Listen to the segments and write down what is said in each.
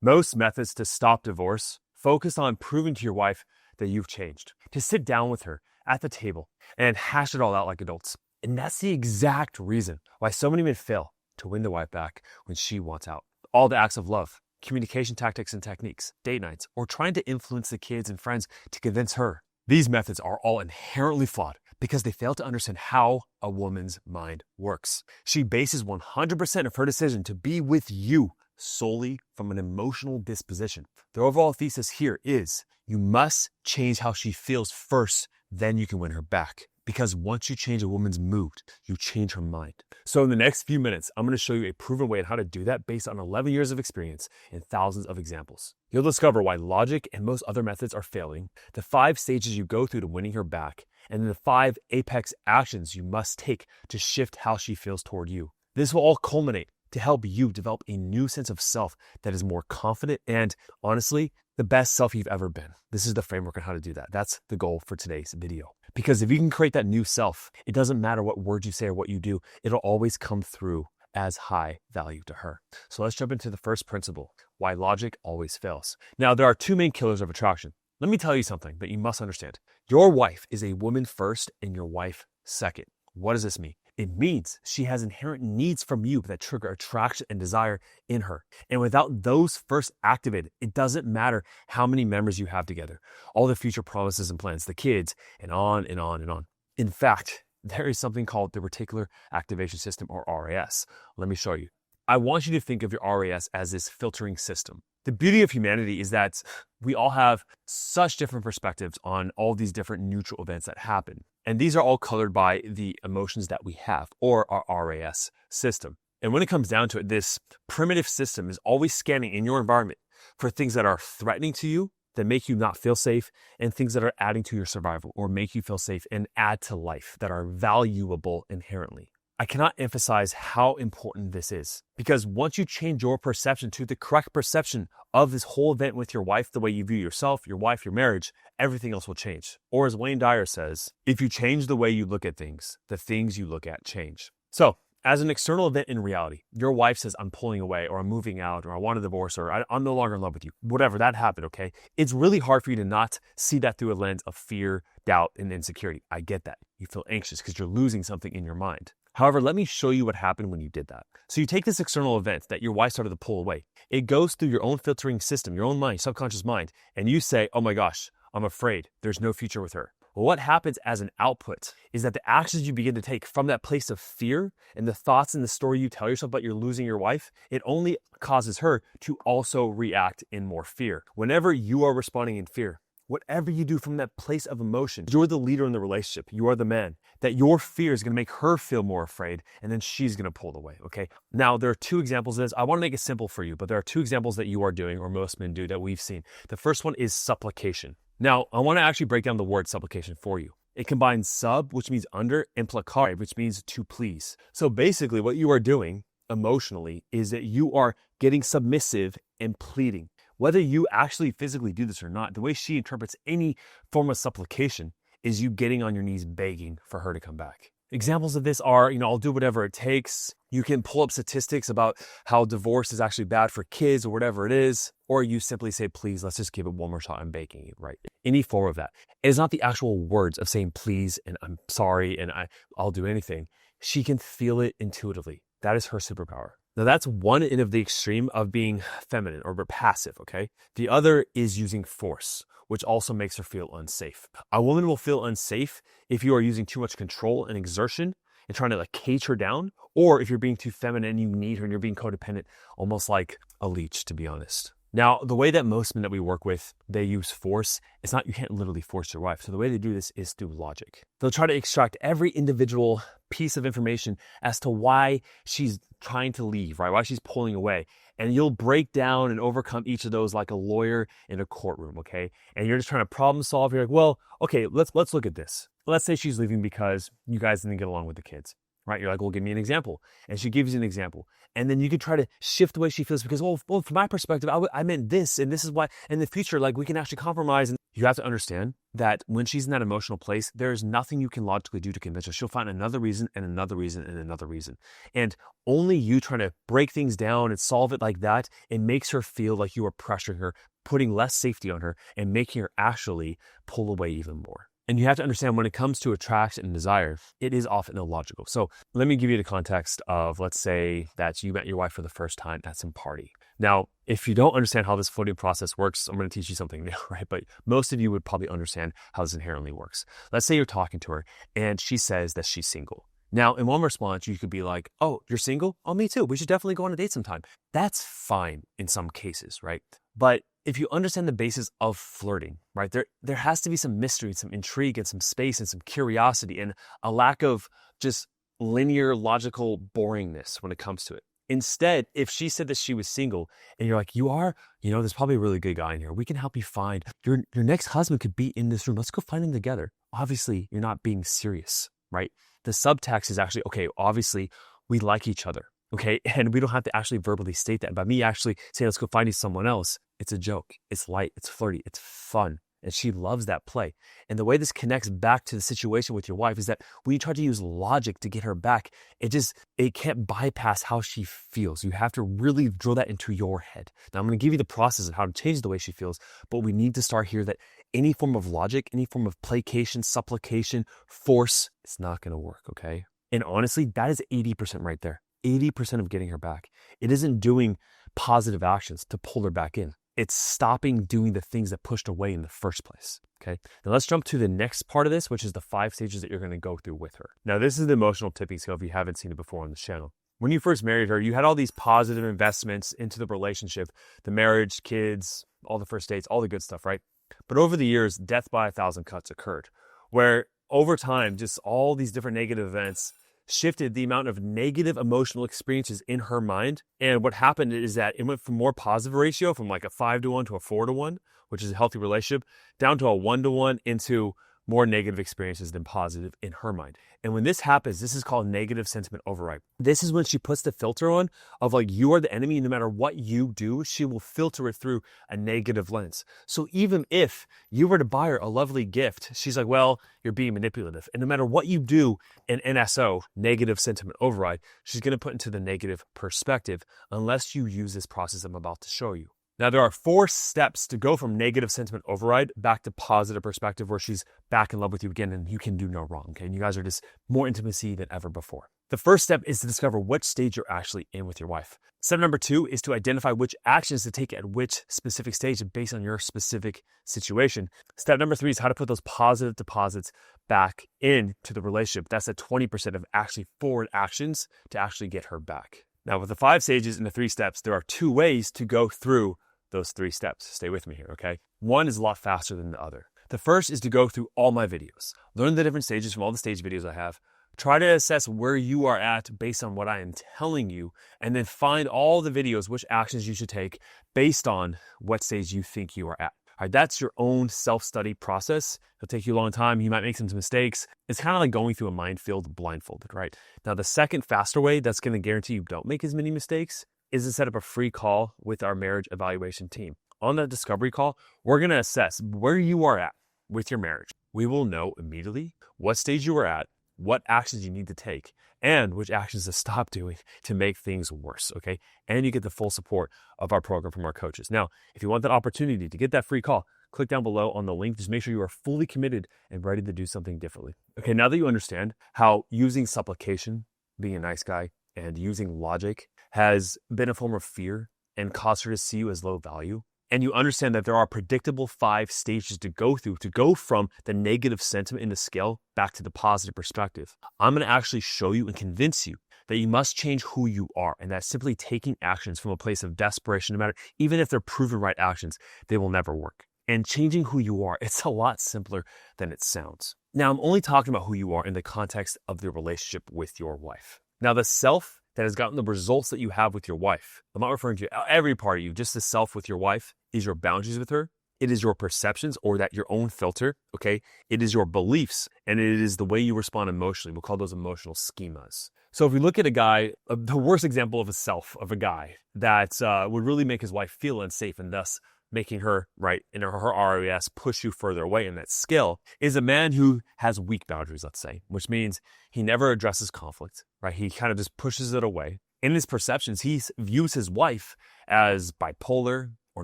Most methods to stop divorce focus on proving to your wife that you've changed, to sit down with her at the table and hash it all out like adults. And that's the exact reason why so many men fail to win their wife back when she wants out. All the acts of love, communication tactics and techniques, date nights, or trying to influence the kids and friends to convince her. These methods are all inherently flawed because they fail to understand how a woman's mind works. She bases 100% of her decision to be with you solely from an emotional disposition. The overall thesis here is you must change how she feels first, then you can win her back. Because once you change a woman's mood, you change her mind. So in the next few minutes, I'm going to show you a proven way on how to do that based on 11 years of experience and thousands of examples. You'll discover why logic and most other methods are failing, the 5 stages you go through to winning her back, and then the 5 apex actions you must take to shift how she feels toward you. This will all culminate to help you develop a new sense of self that is more confident and, honestly, the best self you've ever been. This is the framework on how to do that. That's the goal for today's video. Because if you can create that new self, it doesn't matter what words you say or what you do, it'll always come through as high value to her. So let's jump into the first principle, why logic always fails. Now, there are 2 main killers of attraction. Let me tell you something that you must understand. Your wife is a woman first and your wife second. What does this mean? It means she has inherent needs from you that trigger attraction and desire in her. And without those first activated, it doesn't matter how many members you have together, all the future promises and plans, the kids, and on and on and on. In fact, there is something called the Reticular Activation System, or RAS. Let me show you. I want you to think of your RAS as this filtering system. The beauty of humanity is that we all have such different perspectives on all these different neutral events that happen. And these are all colored by the emotions that we have, or our RAS system. And when it comes down to it, this primitive system is always scanning in your environment for things that are threatening to you, that make you not feel safe, and things that are adding to your survival or make you feel safe and add to life, that are valuable inherently. I cannot emphasize how important this is, because once you change your perception to the correct perception of this whole event with your wife, the way you view yourself, your wife, your marriage, everything else will change. Or as Wayne Dyer says, if you change the way you look at things, the things you look at change. So as an external event in reality, your wife says, I'm pulling away, or I'm moving out, or I want a divorce, or I'm no longer in love with you. Whatever, that happened, okay? It's really hard for you to not see that through a lens of fear, doubt, and insecurity. I get that. You feel anxious because you're losing something in your mind. However, let me show you what happened when you did that. So you take this external event that your wife started to pull away. It goes through your own filtering system, your own mind, subconscious mind, and you say, oh my gosh, I'm afraid there's no future with her. Well, what happens as an output is that the actions you begin to take from that place of fear and the thoughts and the story you tell yourself about you're losing your wife, it only causes her to also react in more fear. Whenever you are responding in fear, whatever you do from that place of emotion, you're the leader in the relationship. You are the man. That your fear is going to make her feel more afraid, and then she's going to pull away, okay? Now, there are 2 examples of this. I want to make it simple for you, but there are 2 examples that you are doing, or most men do, that we've seen. The first one is supplication. Now, I want to actually break down the word supplication for you. It combines sub, which means under, and placare, which means to please. So basically, what you are doing emotionally is that you are getting submissive and pleading. Whether you actually physically do this or not, the way she interprets any form of supplication is you getting on your knees begging for her to come back. Examples of this are, I'll do whatever it takes. You can pull up statistics about how divorce is actually bad for kids or whatever it is. Or you simply say, please, let's just give it one more shot. I'm begging you, right? Any form of that. It is not the actual words of saying please and I'm sorry and I'll do anything. She can feel it intuitively. That is her superpower. Now that's one end of the extreme of being feminine or passive, okay? The other is using force, which also makes her feel unsafe. A woman will feel unsafe if you are using too much control and exertion and trying to cage her down, or if you're being too feminine and you need her and you're being codependent, almost like a leech, to be honest. Now, the way that most men that we work with, they use force, it's not, you can't literally force your wife. So the way they do this is through logic. They'll try to extract every individual piece of information as to why she's trying to leave, right? Why she's pulling away. And you'll break down and overcome each of those like a lawyer in a courtroom, okay? And you're just trying to problem solve. You're like, well, okay, let's look at this. Let's say she's leaving because you guys didn't get along with the kids. right? You're like, well, give me an example. And she gives you an example. And then you can try to shift the way she feels because, well, from my perspective, I meant this, and this is why in the future, like we can actually compromise. And you have to understand that when she's in that emotional place, there's nothing you can logically do to convince her. She'll find another reason and another reason and another reason. And only you trying to break things down and solve it like that, it makes her feel like you are pressuring her, putting less safety on her and making her actually pull away even more. And you have to understand when it comes to attraction and desire, it is often illogical. So let me give you the context of, let's say that you met your wife for the first time at some party. Now, if you don't understand how this floating process works, I'm going to teach you something new, right? But most of you would probably understand how this inherently works. Let's say you're talking to her and she says that she's single. Now, in one response, you could be like, oh, you're single? Oh, me too. We should definitely go on a date sometime. That's fine in some cases, right? But if you understand the basis of flirting, right, there has to be some mystery, some intrigue, and some space, and some curiosity, and a lack of just linear, logical boringness when it comes to it. Instead, if she said that she was single, and you're like, you are, there's probably a really good guy in here. We can help you find your next husband could be in this room. Let's go find him together. Obviously, you're not being serious, right? The subtext is actually, okay, obviously, we like each other. Okay, and we don't have to actually verbally state that. By me actually saying, let's go find you someone else, it's a joke, it's light, it's flirty, it's fun. And she loves that play. And the way this connects back to the situation with your wife is that when you try to use logic to get her back, it can't bypass how she feels. You have to really drill that into your head. Now, I'm going to give you the process of how to change the way she feels, but we need to start here that any form of logic, any form of placation, supplication, force, it's not going to work, okay? And honestly, that is 80% right there. 80% of getting her back. It isn't doing positive actions to pull her back in. It's stopping doing the things that pushed away in the first place. Okay. Now let's jump to the next part of this, which is the 5 stages that you're going to go through with her. Now, this is the emotional tipping scale if you haven't seen it before on this channel. When you first married her, you had all these positive investments into the relationship, the marriage, kids, all the first dates, all the good stuff, right? But over the years, death by 1,000 cuts occurred, where over time, just all these different negative events shifted the amount of negative emotional experiences in her mind. And what happened is that it went from more positive ratio, from like a 5-to-1 to a 4-to-1, which is a healthy relationship, down to a 1-to-1 into more negative experiences than positive in her mind. And when this happens, this is called negative sentiment override. This is when she puts the filter on of like, you are the enemy. No matter what you do, she will filter it through a negative lens. So even if you were to buy her a lovely gift, she's like, well, you're being manipulative. And no matter what you do in NSO, negative sentiment override, she's going to put into the negative perspective unless you use this process I'm about to show you. Now, there are 4 steps to go from negative sentiment override back to positive perspective where she's back in love with you again and you can do no wrong, okay? And you guys are just more intimacy than ever before. The first step is to discover which stage you're actually in with your wife. Step number 2 is to identify which actions to take at which specific stage based on your specific situation. Step number 3 is how to put those positive deposits back into the relationship. That's at 20% of actually forward actions to actually get her back. Now, with the 5 stages and the 3 steps, there are 2 ways to go through those 3 steps. Stay with me here, okay? One is a lot faster than the other. The first is to go through all my videos. Learn the different stages from all the stage videos I have. Try to assess where you are at based on what I am telling you, and then find all the videos, which actions you should take based on what stage you think you are at. All right, that's your own self-study process. It'll take you a long time. You might make some mistakes. It's kind of like going through a minefield blindfolded, right? Now, the second faster way that's going to guarantee you don't make as many mistakes is to set up a free call with our marriage evaluation team. On that discovery call, we're going to assess where you are at with your marriage. We will know immediately what stage you are at, what actions you need to take, and which actions to stop doing to make things worse, okay? And you get the full support of our program from our coaches. Now, if you want that opportunity to get that free call, click down below on the link. Just make sure you are fully committed and ready to do something differently. Okay, now that you understand how using supplication, being a nice guy, and using logic has been a form of fear and caused her to see you as low value, and you understand that there are predictable 5 stages to go through to go from the negative sentiment in the scale back to the positive perspective, I'm going to actually show you and convince you that you must change who you are, and that simply taking actions from a place of desperation, no matter, even if they're proven right actions, they will never work. And changing who you are, it's a lot simpler than it sounds. Now, I'm only talking about who you are in the context of the relationship with your wife. Now, the self that has gotten the results that you have with your wife, I'm not referring to every part of you, just the self with your wife, is your boundaries with her, It is your perceptions or that your own filter, okay? It is your beliefs and it is the way you respond emotionally. We'll call those emotional schemas. So if we look at a guy, the worst example of a guy that would really make his wife feel unsafe and thus making her, right, in her ROES push you further away in that scale is a man who has weak boundaries, let's say, which means he never addresses conflict, right? He kind of just pushes it away. In his perceptions, he views his wife as bipolar, or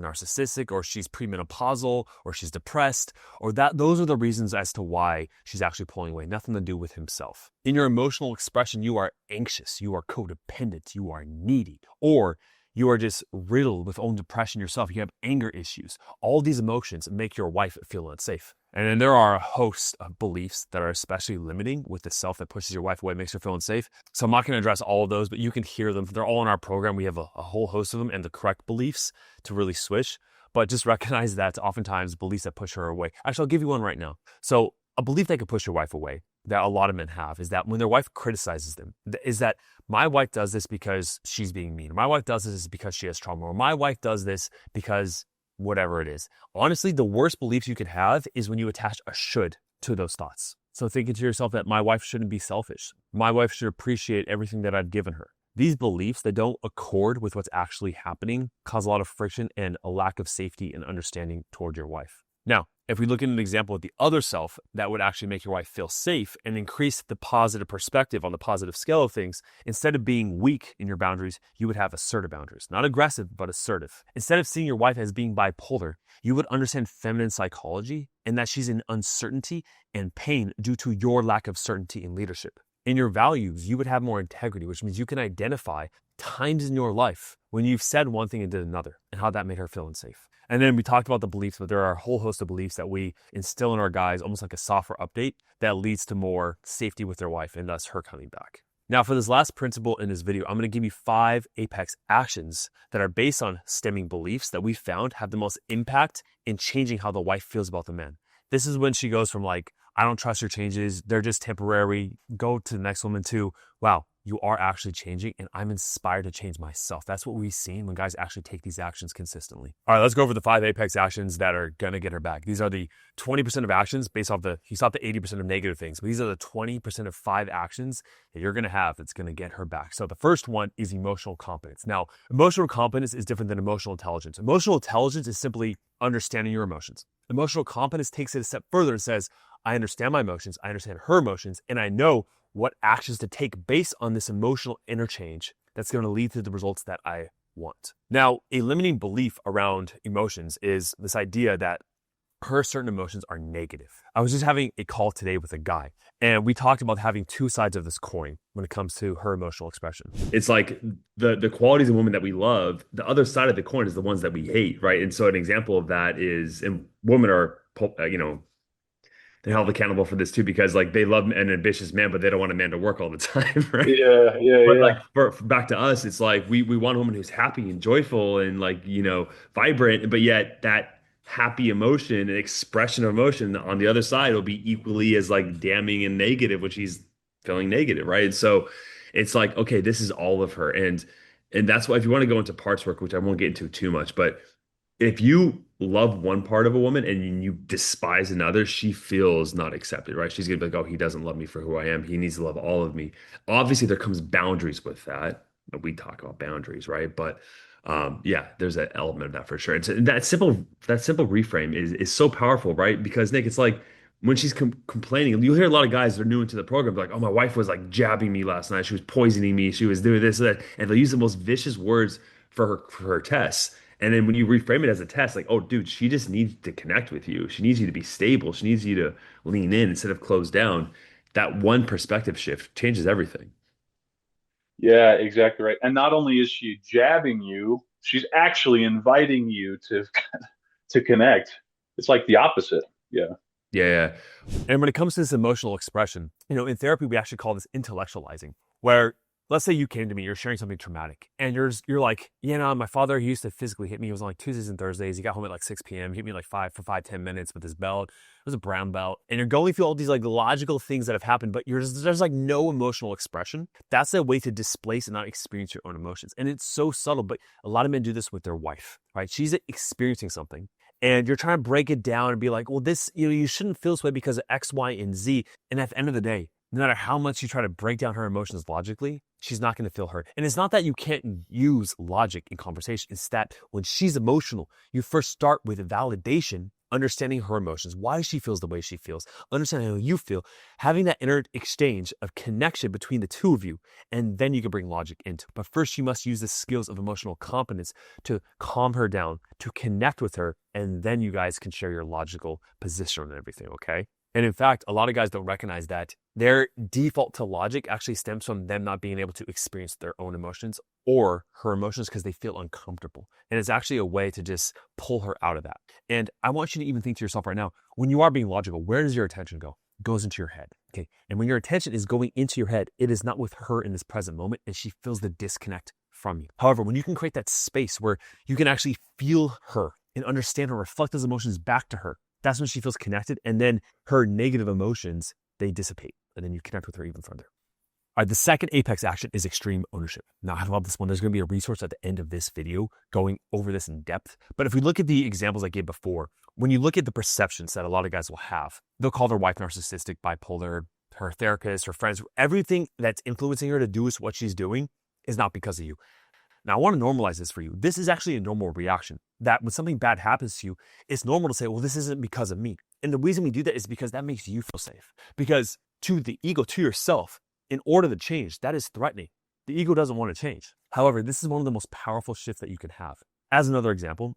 narcissistic, or she's premenopausal, or she's depressed, or that those are the reasons as to why she's actually pulling away, nothing to do with himself. In your emotional expression, you are anxious, you are codependent, you are needy, or you are just riddled with own depression yourself. You have anger issues. All these emotions make your wife feel unsafe. And then there are a host of beliefs that are especially limiting with the self that pushes your wife away, makes her feel unsafe. So I'm not going to address all of those, but you can hear them. They're all in our program. We have a whole host of them and the correct beliefs to really switch. But just recognize that oftentimes beliefs that push her away. Actually, I'll give you one right now. So a belief that could push your wife away that a lot of men have is that when their wife criticizes them, is that my wife does this because she's being mean. Or my wife does this because she has trauma. Or my wife does this because whatever it is. Honestly, the worst beliefs you could have is when you attach a should to those thoughts. So thinking to yourself that my wife shouldn't be selfish. My wife should appreciate everything that I've given her. These beliefs that don't accord with what's actually happening cause a lot of friction and a lack of safety and understanding toward your wife. Now, if we look at an example of the other self that would actually make your wife feel safe and increase the positive perspective on the positive scale of things, instead of being weak in your boundaries, you would have assertive boundaries. Not aggressive, but assertive. Instead of seeing your wife as being bipolar, you would understand feminine psychology and that she's in uncertainty and pain due to your lack of certainty in leadership. In your values, you would have more integrity, which means you can identify times in your life when you've said one thing and did another and how that made her feel unsafe. And then we talked about the beliefs, but there are a whole host of beliefs that we instill in our guys, almost like a software update that leads to more safety with their wife and thus her coming back. Now, for this last principle in this video, I'm going to give you 5 apex actions that are based on stemming beliefs that we found have the most impact in changing how the wife feels about the man. This is when she goes from like, I don't trust your changes, they're just temporary, go to the next woman to, wow, you are actually changing and I'm inspired to change myself. That's what we've seen when guys actually take these actions consistently. All right, let's go over the 5 apex actions that are going to get her back. These are the 20% of actions based off he saw the 80% of negative things, but these are the 20% of 5 actions that you're going to have that's going to get her back. So the first one is emotional competence. Now, emotional competence is different than emotional intelligence. Emotional intelligence is simply understanding your emotions. Emotional competence takes it a step further and says, I understand my emotions, I understand her emotions, and I know what actions to take based on this emotional interchange that's going to lead to the results that I want. Now, a limiting belief around emotions is this idea that her certain emotions are negative. I was just having a call today with a guy, and we talked about having 2 sides of this coin when it comes to her emotional expression. It's like the qualities of women that we love, the other side of the coin is the ones that we hate, right? And so an example of that is, and women are, they're held accountable for this too, because like they love an ambitious man, but they don't want a man to work all the time, right? But like for back to us, it's like we want a woman who's happy and joyful and like, vibrant, but yet that happy emotion and expression of emotion on the other side will be equally as like damning and negative when she's feeling negative, right? And so it's like, okay, this is all of her. And that's why if you want to go into parts work, which I won't get into too much, but if you love one part of a woman and you despise another, she feels not accepted, right? She's gonna be like, oh, he doesn't love me for who I am. He needs to love all of me. Obviously, there comes boundaries with that. We talk about boundaries, right? But yeah, there's an element of that for sure. And so that simple reframe is so powerful, right? Because Nick, it's like when she's complaining, you'll hear a lot of guys that are new into the program, like, oh, my wife was like jabbing me last night. She was poisoning me. She was doing this, that, and they'll use the most vicious words for her tests. And then when you reframe it as a test, like, oh, dude, she just needs to connect with you. She needs you to be stable. She needs you to lean in instead of close down. That one perspective shift changes everything. Yeah, exactly right. And not only is she jabbing you, she's actually inviting you to to connect. It's like the opposite. Yeah. Yeah, yeah. And when it comes to this emotional expression, in therapy, we actually call this intellectualizing, where let's say you came to me, you're sharing something traumatic, and you're like, my father, he used to physically hit me. It was on like Tuesdays and Thursdays. He got home at like 6 p.m. He hit me like 5 10 minutes with his belt. It was a brown belt. And you're going through all these like logical things that have happened, but there's like no emotional expression. That's a way to displace and not experience your own emotions. And it's so subtle, but a lot of men do this with their wife, right? She's experiencing something. and you're trying to break it down and be like, well, this, you shouldn't feel this way because of X, Y, and Z. And at the end of the day, no matter how much you try to break down her emotions logically, she's not going to feel hurt. And it's not that you can't use logic in conversation. It's that when she's emotional, you first start with validation, understanding her emotions, why she feels the way she feels, understanding how you feel, having that inner exchange of connection between the two of you, and then you can bring logic into it. But first, you must use the skills of emotional competence to calm her down, to connect with her, and then you guys can share your logical position on everything, okay? And in fact, a lot of guys don't recognize that their default to logic actually stems from them not being able to experience their own emotions or her emotions because they feel uncomfortable. And it's actually a way to just pull her out of that. And I want you to even think to yourself right now, when you are being logical, where does your attention go? It goes into your head. Okay. And when your attention is going into your head, it is not with her in this present moment, and she feels the disconnect from you. However, when you can create that space where you can actually feel her and understand her, reflect those emotions back to her, that's when she feels connected. And then her negative emotions, they dissipate. And then you connect with her even further. All right, the second apex action is extreme ownership. Now, I love this one. There's going to be a resource at the end of this video going over this in depth. But if we look at the examples I gave before, when you look at the perceptions that a lot of guys will have, they'll call their wife narcissistic, bipolar, her therapist, her friends, everything that's influencing her to do what she's doing is not because of you. Now, I want to normalize this for you. This is actually a normal reaction, that when something bad happens to you, it's normal to say, well, this isn't because of me. And the reason we do that is because that makes you feel safe. Because to the ego, to yourself, in order to change, that is threatening. The ego doesn't want to change. However, this is one of the most powerful shifts that you can have. As another example,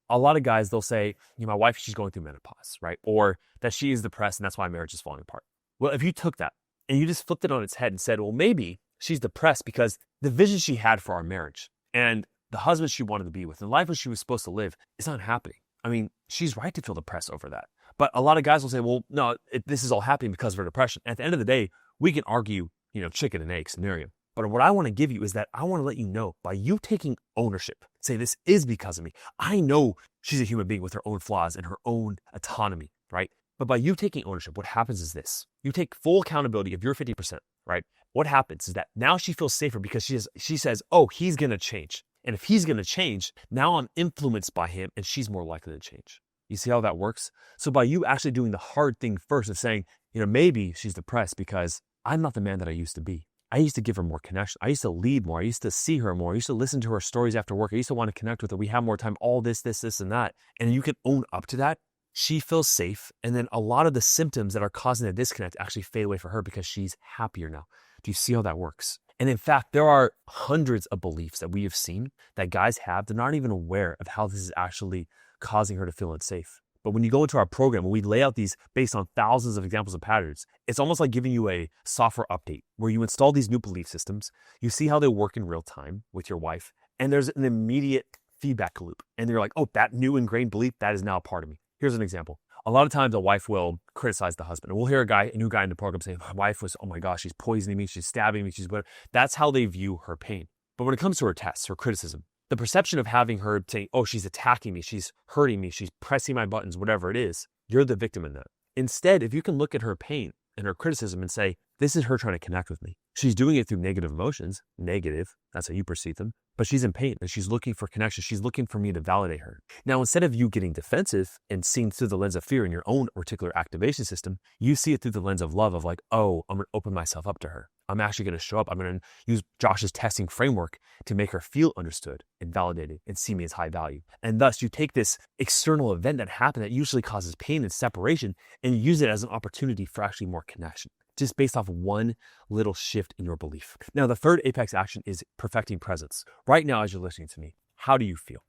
a lot of guys, they'll say, my wife, she's going through menopause, right? Or that she is depressed and that's why marriage is falling apart. Well, if you took that and you just flipped it on its head and said, well, maybe she's depressed because the vision she had for our marriage and the husband she wanted to be with and the life that she was supposed to live is not happening. I mean, she's right to feel depressed over that. But a lot of guys will say, well, no, this is all happening because of her depression. At the end of the day, we can argue, chicken and egg scenario. But what I want to give you is that I want to let you know, by you taking ownership, say this is because of me. I know she's a human being with her own flaws and her own autonomy, right? But by you taking ownership, what happens is this. You take full accountability of your 50%, right? What happens is that now she feels safer because she says, oh, he's going to change. And if he's going to change, now I'm influenced by him and she's more likely to change. You see how that works? So by you actually doing the hard thing first and saying, maybe she's depressed because I'm not the man that I used to be. I used to give her more connection. I used to lead more. I used to see her more. I used to listen to her stories after work. I used to want to connect with her. We have more time, all this, and that. And you can own up to that. She feels safe. And then a lot of the symptoms that are causing the disconnect actually fade away for her because she's happier now. Do you see how that works? And in fact, there are hundreds of beliefs that we have seen that guys have. They're not even aware of how this is actually causing her to feel unsafe. But when you go into our program, when we lay out these based on thousands of examples of patterns, it's almost like giving you a software update where you install these new belief systems, you see how they work in real time with your wife, and there's an immediate feedback loop. And you're like, oh, that new ingrained belief, that is now a part of me. Here's an example. A lot of times a wife will criticize the husband. And we'll hear a new guy in the program saying, my wife was, oh my gosh, she's poisoning me, she's stabbing me, she's whatever. That's how they view her pain. But when it comes to her tests, her criticism, the perception of having her saying, oh, she's attacking me, she's hurting me, she's pressing my buttons, whatever it is, you're the victim in that. Instead, if you can look at her pain and her criticism and say, this is her trying to connect with me. She's doing it through negative emotions, negative, that's how you perceive them, but she's in pain and she's looking for connection. She's looking for me to validate her. Now, instead of you getting defensive and seeing through the lens of fear in your own reticular activation system, you see it through the lens of love of like, oh, I'm going to open myself up to her. I'm actually going to show up. I'm going to use Josh's testing framework to make her feel understood and validated and see me as high value. And thus you take this external event that happened that usually causes pain and separation and use it as an opportunity for actually more connection, just based off one little shift in your belief. Now, the third apex action is perfecting presence. Right now, as you're listening to me, how do you feel?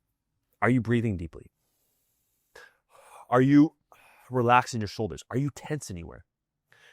Are you breathing deeply? Are you relaxed in your shoulders? Are you tense anywhere?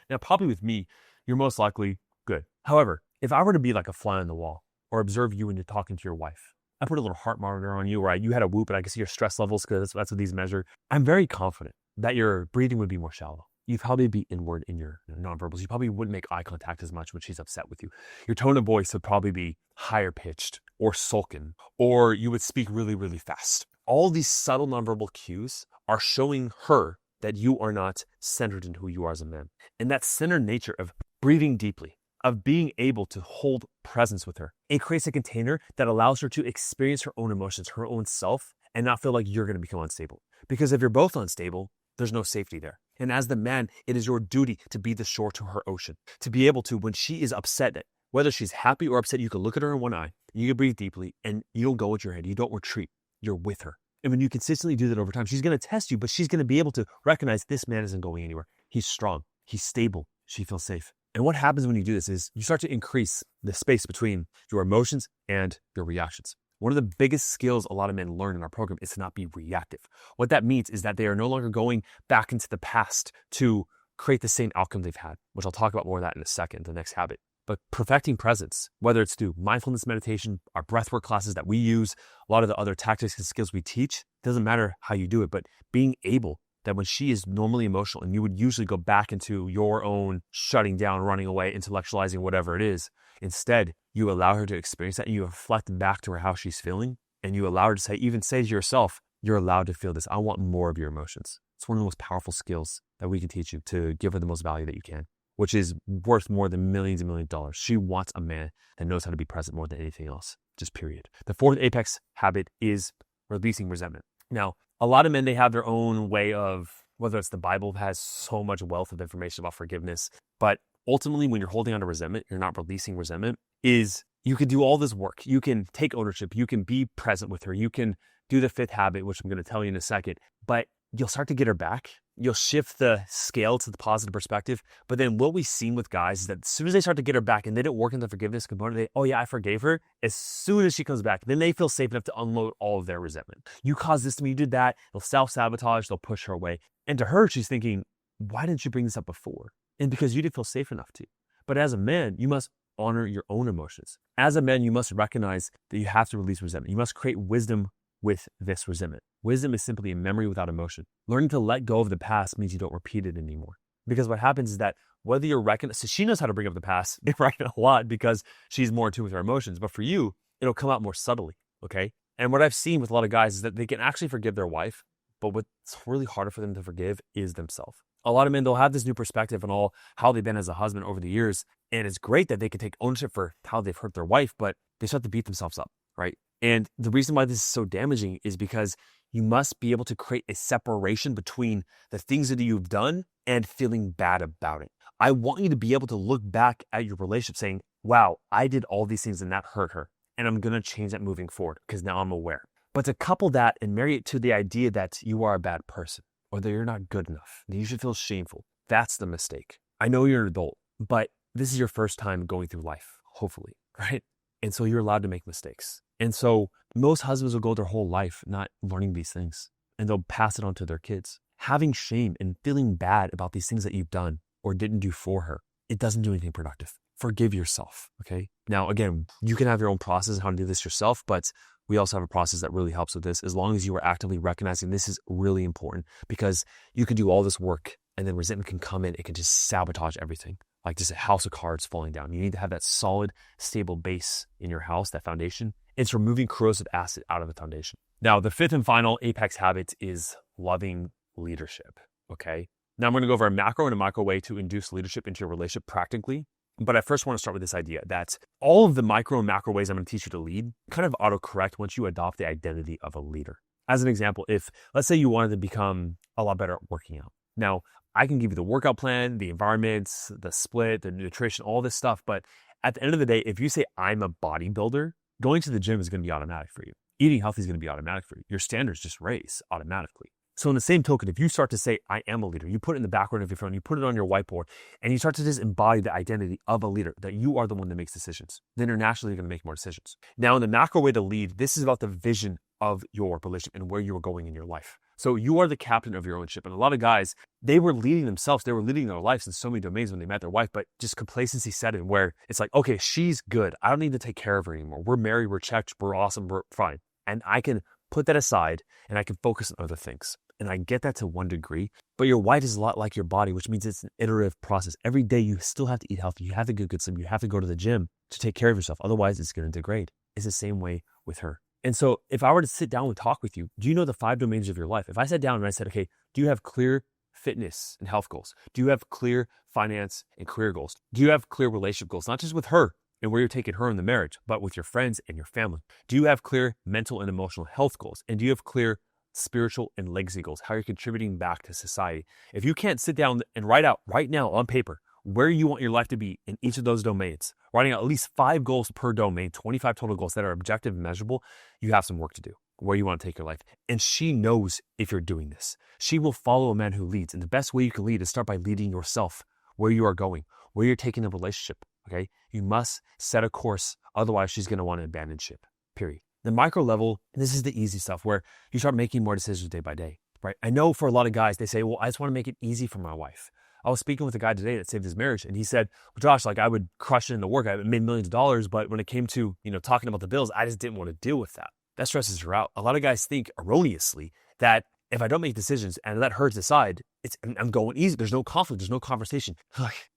Now, probably with me, you're most likely good. However, if I were to be like a fly on the wall or observe you when you're talking to your wife, I put a little heart monitor on you, or you had a whoop and I can see your stress levels because that's what these measure. I'm very confident that your breathing would be more shallow. You'd probably be inward in your nonverbals. You probably wouldn't make eye contact as much when she's upset with you. Your tone of voice would probably be higher pitched or sullen, or you would speak really, really fast. All these subtle nonverbal cues are showing her that you are not centered in who you are as a man. And that centered nature of breathing deeply, of being able to hold presence with her, it creates a container that allows her to experience her own emotions, her own self, and not feel like you're going to become unstable. Because if you're both unstable, there's no safety there. And as the man, it is your duty to be the shore to her ocean, to be able to, when she is upset, whether she's happy or upset, you can look at her in one eye, you can breathe deeply, and you don't go with your head. You don't retreat. You're with her. And when you consistently do that over time, she's going to test you, but she's going to be able to recognize this man isn't going anywhere. He's strong. He's stable. She feels safe. And what happens when you do this is you start to increase the space between your emotions and your reactions. One of the biggest skills a lot of men learn in our program is to not be reactive. What that means is that they are no longer going back into the past to create the same outcome they've had, which I'll talk about more of that in a second, the next habit. But perfecting presence, whether it's through mindfulness meditation, our breathwork classes that we use, a lot of the other tactics and skills we teach, doesn't matter how you do it, but being able that when she is normally emotional and you would usually go back into your own shutting down, running away, intellectualizing, whatever it is, instead, you allow her to experience that and you reflect back to her how she's feeling and you allow her to even say to yourself, you're allowed to feel this. I want more of your emotions. It's one of the most powerful skills that we can teach you to give her the most value that you can, which is worth more than millions and millions of dollars. She wants a man that knows how to be present more than anything else, just period. The fourth apex habit is releasing resentment. Now, a lot of men, they have their own way of, whether it's the Bible has so much wealth of information about forgiveness, but ultimately when you're holding on to resentment, you're not releasing resentment, is you can do all this work. You can take ownership. You can be present with her. You can do the fifth habit, which I'm going to tell you in a second, but you'll start to get her back. You'll shift the scale to the positive perspective. But then what we've seen with guys is that as soon as they start to get her back and they don't work in the forgiveness component, oh yeah, I forgave her. As soon as she comes back, then they feel safe enough to unload all of their resentment. You caused this to me, you did that. They'll self-sabotage, they'll push her away. And to her, she's thinking, why didn't you bring this up before? And because you didn't feel safe enough to. But as a man, you must honor your own emotions. As a man, you must recognize that you have to release resentment. You must create wisdom with this resentment. Wisdom is simply a memory without emotion. Learning to let go of the past means you don't repeat it anymore. Because what happens is that whether you're recognizing, so she knows how to bring up the past, right, a lot because she's more in tune with her emotions. But for you, it'll come out more subtly, okay? And what I've seen with a lot of guys is that they can actually forgive their wife, but what's really harder for them to forgive is themselves. A lot of men, they'll have this new perspective on all how they've been as a husband over the years. And it's great that they can take ownership for how they've hurt their wife, but they start to beat themselves up, right? And the reason why this is so damaging is because you must be able to create a separation between the things that you've done and feeling bad about it. I want you to be able to look back at your relationship saying, wow, I did all these things and that hurt her. And I'm going to change that moving forward because now I'm aware. But to couple that and marry it to the idea that you are a bad person or that you're not good enough, that you should feel shameful, that's the mistake. I know you're an adult, but this is your first time going through life, hopefully, right? And so you're allowed to make mistakes. And so most husbands will go their whole life not learning these things, and they'll pass it on to their kids. Having shame and feeling bad about these things that you've done or didn't do for her, it doesn't do anything productive. Forgive yourself, okay? Now, again, you can have your own process on how to do this yourself, but we also have a process that really helps with this as long as you are actively recognizing this is really important because you can do all this work and then resentment can come in. It can just sabotage everything. Like just a house of cards falling down. You need to have that solid, stable base in your house, that foundation. It's removing corrosive acid out of the foundation. Now, the fifth and final apex habit is loving leadership, okay? Now, I'm going to go over a macro and a micro way to induce leadership into your relationship practically. But I first want to start with this idea that all of the micro and macro ways I'm going to teach you to lead kind of autocorrect once you adopt the identity of a leader. As an example, if let's say you wanted to become a lot better at working out. Now, I can give you the workout plan, the environments, the split, the nutrition, all this stuff. But at the end of the day, if you say I'm a bodybuilder, going to the gym is going to be automatic for you. Eating healthy is going to be automatic for you. Your standards just raise automatically. So in the same token, if you start to say, I am a leader, you put it in the background of your phone, you put it on your whiteboard, and you start to just embody the identity of a leader, that you are the one that makes decisions, then you're naturally going to make more decisions. Now, in the macro way to lead, this is about the vision of your relationship and where you are going in your life. So you are the captain of your own ship. And a lot of guys, they were leading themselves. They were leading their lives in so many domains when they met their wife, but just complacency set in where it's like, okay, she's good. I don't need to take care of her anymore. We're married, we're checked, we're awesome, we're fine. And I can put that aside and I can focus on other things. And I get that to one degree, but your wife is a lot like your body, which means it's an iterative process. Every day you still have to eat healthy. You have to get good sleep. You have to go to the gym to take care of yourself. Otherwise, it's going to degrade. It's the same way with her. And so if I were to sit down and talk with you, do you know the 5 domains of your life? If I sat down and I said, okay, do you have clear fitness and health goals? Do you have clear finance and career goals? Do you have clear relationship goals? Not just with her, and where you're taking her in the marriage, but with your friends and your family? Do you have clear mental and emotional health goals? And do you have clear spiritual and legacy goals? How you're contributing back to society? If you can't sit down and write out right now on paper where you want your life to be in each of those domains, writing out at least 5 goals per domain, 25 total goals that are objective and measurable, you have some work to do where you want to take your life. And she knows if you're doing this. She will follow a man who leads. And the best way you can lead is start by leading yourself where you are going, where you're taking the relationship. Okay. You must set a course. Otherwise, she's going to want to abandon ship, period. The micro level, this is the easy stuff where you start making more decisions day by day, right? I know for a lot of guys, they say, well, I just want to make it easy for my wife. I was speaking with a guy today that saved his marriage, and he said, well, Josh, like I would crush it in the work. I made millions of dollars, but when it came to, talking about the bills, I just didn't want to deal with that. That stresses her out. A lot of guys think erroneously that if I don't make decisions and let her decide, I'm going easy. There's no conflict. There's no conversation.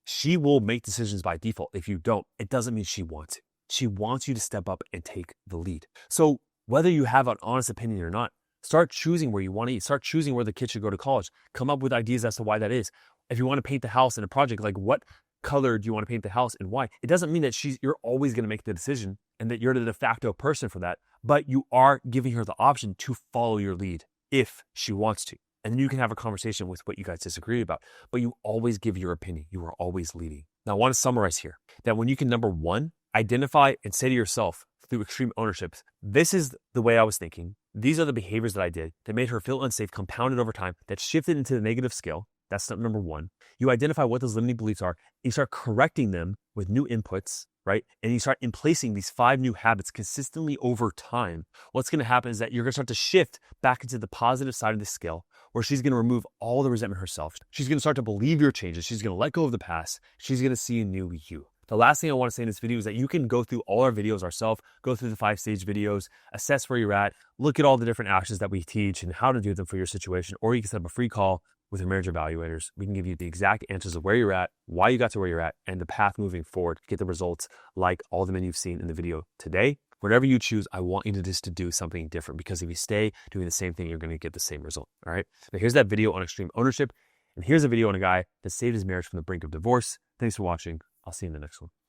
She will make decisions by default. If you don't, it doesn't mean she wants it. She wants you to step up and take the lead. So whether you have an honest opinion or not, start choosing where you want to eat. Start choosing where the kids should go to college. Come up with ideas as to why that is. If you want to paint the house in a project, like what color do you want to paint the house and why? It doesn't mean that you're always going to make the decision and that you're the de facto person for that, but you are giving her the option to follow your lead if she wants to. And then you can have a conversation with what you guys disagree about, but you always give your opinion. You are always leading. Now, I want to summarize here that when you can, number one, identify and say to yourself through extreme ownership, this is the way I was thinking. These are the behaviors that I did that made her feel unsafe, compounded over time, that shifted into the negative scale. That's step number one. You identify what those limiting beliefs are. You start correcting them with new inputs, right? And you start emplacing these 5 new habits consistently over time. What's going to happen is that you're going to start to shift back into the positive side of the scale where she's going to remove all the resentment herself. She's going to start to believe your changes. She's going to let go of the past. She's going to see a new you. The last thing I want to say in this video is that you can go through all our videos ourselves, go through the 5-stage videos, assess where you're at, look at all the different actions that we teach and how to do them for your situation, or you can set up a free call with your marriage evaluators. We can give you the exact answers of where you're at, why you got to where you're at, and the path moving forward to get the results like all the men you've seen in the video today. Whatever you choose, I want you to just to do something different, because if you stay doing the same thing, you're going to get the same result. All right. Now here's that video on extreme ownership. And here's a video on a guy that saved his marriage from the brink of divorce. Thanks for watching. I'll see you in the next one.